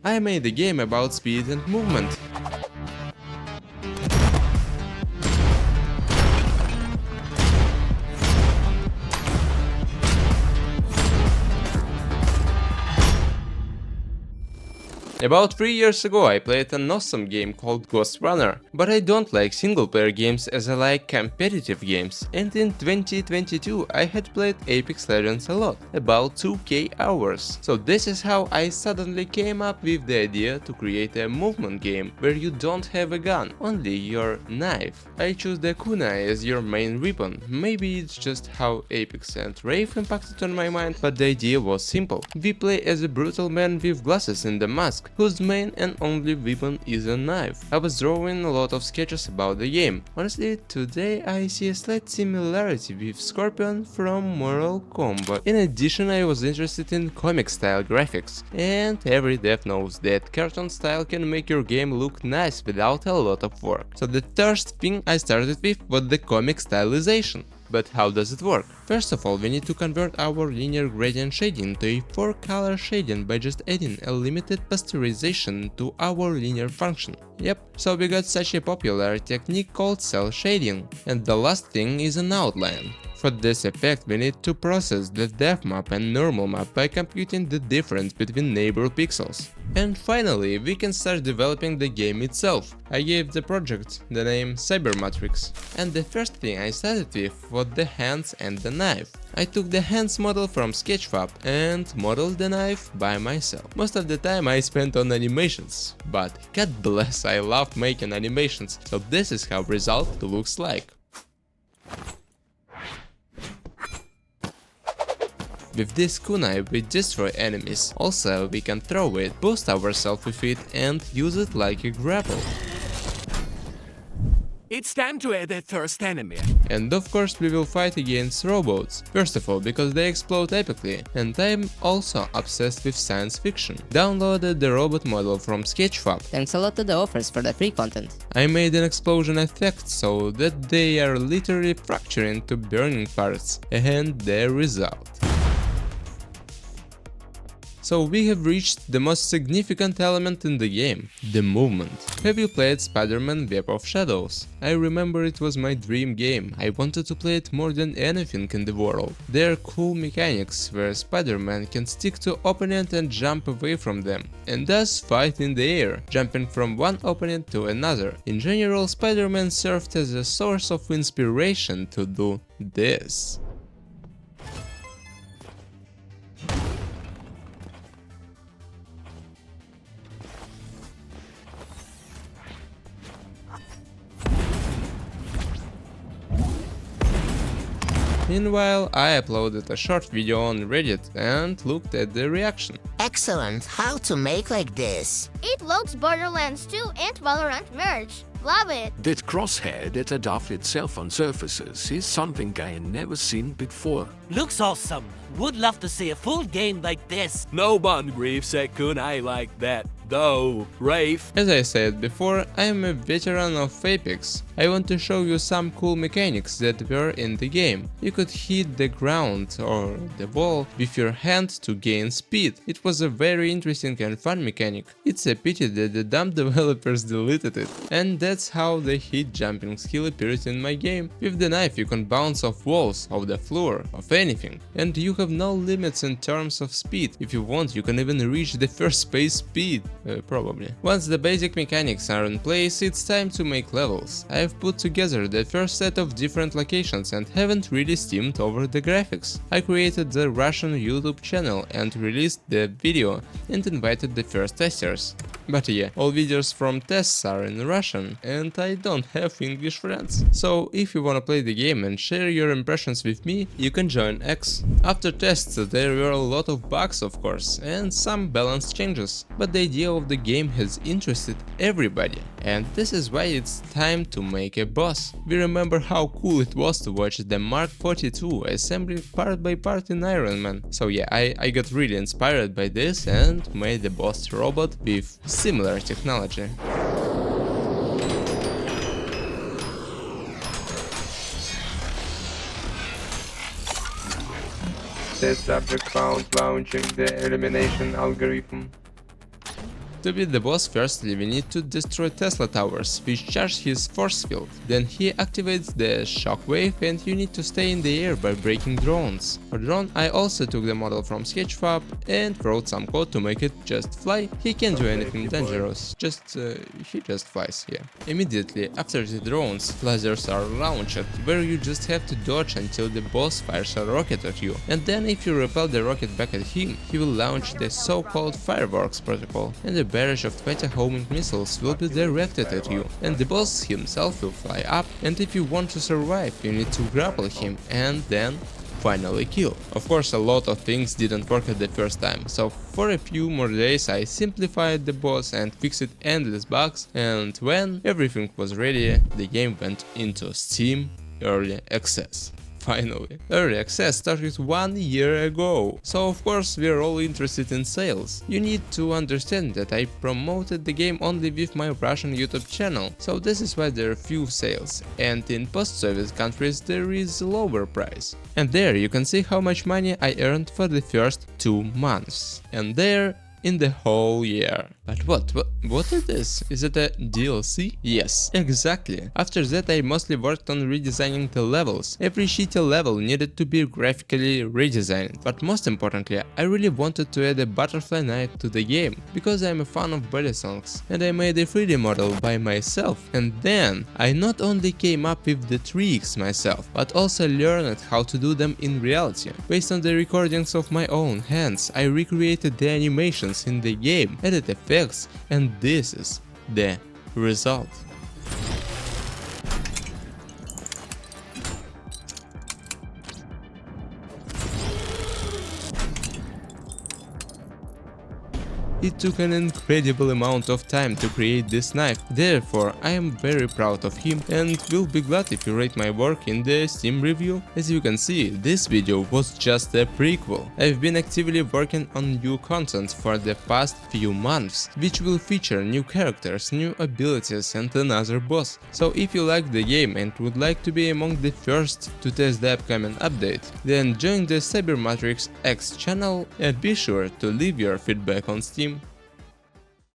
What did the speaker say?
I made a game about speed and movement. About 3 years ago I played an awesome game called Ghost Runner, but I don't like single player games as I like competitive games, and in 2022 I had played Apex Legends a lot, about 2k hours. So this is how I suddenly came up with the idea to create a movement game where you don't have a gun, only your knife. I choose the kunai as your main weapon. Maybe it's just how Apex and Rave impacted on my mind, but the idea was simple. We play as a brutal man with glasses and a mask, whose main and only weapon is a knife. I was drawing a lot of sketches about the game. Honestly, today I see a slight similarity with Scorpion from Mortal Kombat. In addition, I was interested in comic style graphics, and every dev knows that cartoon style can make your game look nice without a lot of work. So the first thing I started with was the comic stylization. But how does it work? First of all, we need to convert our linear gradient shading to a 4-color shading by just adding a limited pasteurization to our linear function. Yep, so we got such a popular technique called cell shading. And the last thing is an outline. For this effect, we need to process the depth map and normal map by computing the difference between neighbor pixels. And finally, we can start developing the game itself. I gave the project the name CYBERMATRIX. And the first thing I started with was the hands and the knife. I took the hands model from Sketchfab and modeled the knife by myself. Most of the time I spent on animations, but God bless, I love making animations, so this is how result looks like. With this kunai we destroy enemies, also we can throw it, boost ourselves with it and use it like a grapple. It's time to add a first enemy. And of course we will fight against robots. First of all because they explode epically, and I'm also obsessed with science fiction. Downloaded the robot model from Sketchfab. Thanks a lot to the offers for the free content. I made an explosion effect so that they are literally fracturing to burning parts, and the result. So we have reached the most significant element in the game, the movement. Have you played Spider-Man Web of Shadows? I remember it was my dream game, I wanted to play it more than anything in the world. There are cool mechanics where Spider-Man can stick to opponent and jump away from them, and thus fight in the air, jumping from one opponent to another. In general, Spider-Man served as a source of inspiration to do this. Meanwhile, I uploaded a short video on Reddit and looked at the reaction. Excellent, how to make like this? It loads Borderlands 2 and Valorant merge. Love it! That crosshair that adapted itself on surfaces is something I had never seen before. Looks awesome. Would love to see a full game like this. No one grieves a kunai like that, though, Rafe. As I said before, I am a veteran of Apex. I want to show you some cool mechanics that were in the game. You could hit the ground or the wall with your hand to gain speed. It was a very interesting and fun mechanic. It's a pity that the dumb developers deleted it. And that's how the hit jumping skill appears in my game. With the knife you can bounce off walls, off the floor, of anything. And you have no limits in terms of speed. If you want, you can even reach the first space speed. Probably. Once the basic mechanics are in place, it's time to make levels. I've put together the first set of different locations and haven't really steamed over the graphics. I created the Russian YouTube channel and released the video and invited the first testers. But yeah, all videos from tests are in Russian and I don't have English friends. So if you wanna play the game and share your impressions with me, you can join X. After tests there were a lot of bugs of course and some balance changes, but the idea of the game has interested everybody, and this is why it's time to make a boss. We remember how cool it was to watch the Mark 42 assembling part by part in Iron Man. So yeah, I got really inspired by this and made the boss robot with similar technology. The subject found launching the elimination algorithm. To beat the boss, firstly we need to destroy Tesla towers, which charge his force field. Then he activates the shockwave and you need to stay in the air by breaking drones. For drone, I also took the model from Sketchfab and wrote some code to make it just fly. He can't do anything dangerous, he just flies, yeah. Immediately after the drones, lasers are launched, where you just have to dodge until the boss fires a rocket at you. And then if you repel the rocket back at him, he will launch the so-called fireworks protocol, and a barrage of 20 homing missiles will be directed at you, and the boss himself will fly up, and if you want to survive, you need to grapple him and then finally kill. Of course, a lot of things didn't work at the first time, so for a few more days I simplified the boss and fixed endless bugs, and when everything was ready, the game went into Steam Early Access. Finally, Early Access started 1 year ago, so of course we are all interested in sales. You need to understand that I promoted the game only with my Russian YouTube channel, so this is why there are few sales, and in post-Soviet countries there is a lower price. And there you can see how much money I earned for the first 2 months, and there in the whole year. But what is this? Is it a DLC? Yes, exactly. After that I mostly worked on redesigning the levels. Every shitty level needed to be graphically redesigned. But most importantly, I really wanted to add a butterfly knight to the game, because I'm a fan of Balisongs, and I made a 3D model by myself. And then I not only came up with the tricks myself, but also learned how to do them in reality. Based on the recordings of my own hands, I recreated the animations in the game, added effects, and this is the result. It took an incredible amount of time to create this knife, therefore I am very proud of him and will be glad if you rate my work in the Steam review. As you can see, this video was just a prequel. I've been actively working on new content for the past few months, which will feature new characters, new abilities and another boss. So if you like the game and would like to be among the first to test the upcoming update, then join the CYBERMATRIX X channel and be sure to leave your feedback on Steam.